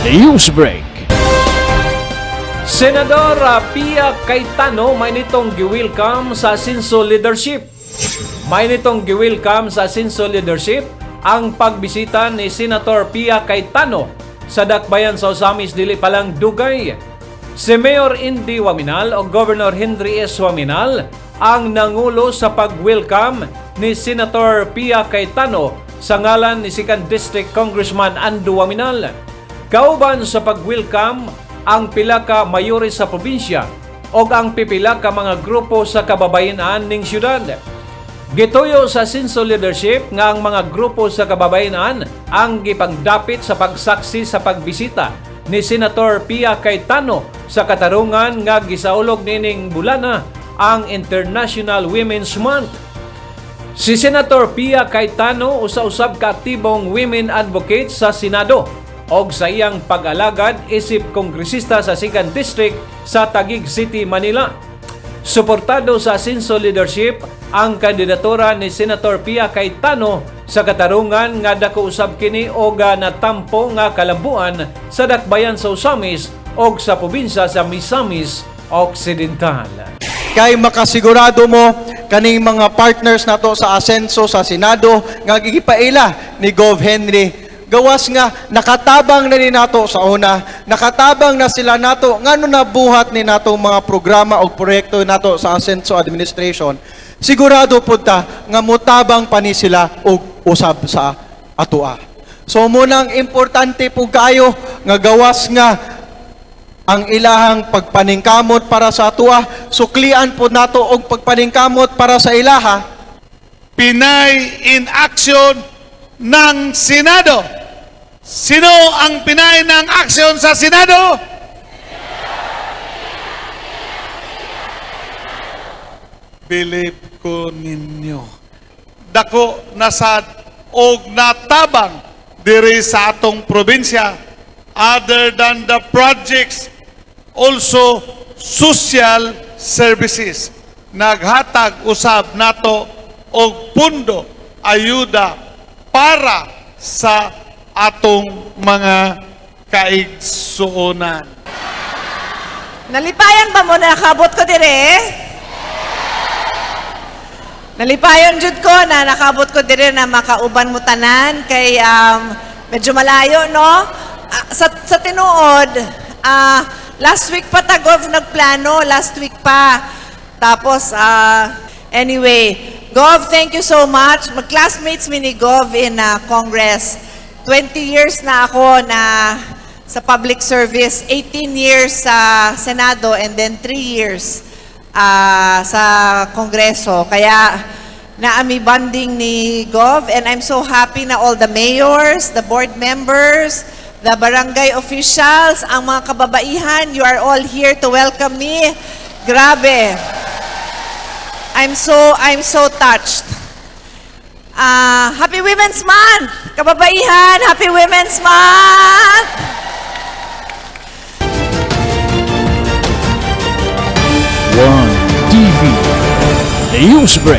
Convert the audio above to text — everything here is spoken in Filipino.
Newsbreak. Senador Pia Cayetano may nitong giwelcome sa Asenso Leadership. May nitong giwelcome sa Asenso Leadership ang pagbisita ni Senator Pia Cayetano sa Dakbayan sa Osamis dili palang dugay. Si Mayor Indy Waminal o Governor Henry S. Waminal ang nangulo sa pag-welcome ni Senator Pia Cayetano sa ngalan ni 2nd District Congressman Ando Waminal. Kauban sa pag-welcome ang pila ka mayores sa probinsya o ang pipila ka mga grupo sa kababayenan ning syudad. Gituyo sa Asenso Leadership nga ang mga grupo sa kababayenan ang gipangdapit sa pagsaksi sa pagbisita ni Senator Pia Cayetano sa katarungan nga gisaulog nining bulana ang International Women's Month. Si Senator Pia Cayetano usa-usab ka aktibong women advocate sa Senado og sa iyang pag-alagad isip kongresista sa 2nd District sa Taguig City, Manila. Suportado sa Asenso Leadership ang kandidatura ni Senator Pia Cayetano sa katarungan nga dako usab kini og natampo nga kalambuan sa Dakbayan sa Osamis og sa probinsya sa Misamis Occidental. Kay makasigurado mo kaning mga partners nato sa Asenso sa Senado nga gigipaila ni Gov Henry. Gawas nga nakatabang na ni nato sa una, nakatabang na sila nato ngano nabuhat ni nato mga programa o proyekto nato sa Asenso Administration. Sigurado pud ta nga mutabang pa ni sila og usab sa atoa. So munang importante pud kayo nga gawas nga ang ilahang pagpaningkamot para sa atoa, suklian pud nato og pagpaningkamot para sa ilaha. Pinay in action ng Senado. Sino ang Pinay ng aksyon sa Senado? Believe ko ninyo. Dako nasad og natabang diri sa atong probinsya. Other than the projects, also social services. Naghatag usab nato og pundo, ayuda para sa atong mga kaigsuonan. Nalipayan ba mo na nakabot ko dire? Nalipayon jud ko na nakabot ko dire na makauban mo tanan kay medyo malayo no. Sa tinuod, last week pa ta Gov nagplano, last week pa. Tapos anyway, Gov, thank you so much. Mag-classmates mi ni Gov in Congress. 20 years na ako na sa public service, 18 years sa Senado, and then 3 years sa Kongreso. Kaya naami bonding ni Gov, and I'm so happy na all the mayors, the board members, the barangay officials, ang mga kababaihan, you are all here to welcome me. Grabe. I'm so touched. Happy Women's Month! Kababaihan, Happy Women's Month! One TV Newsbreak.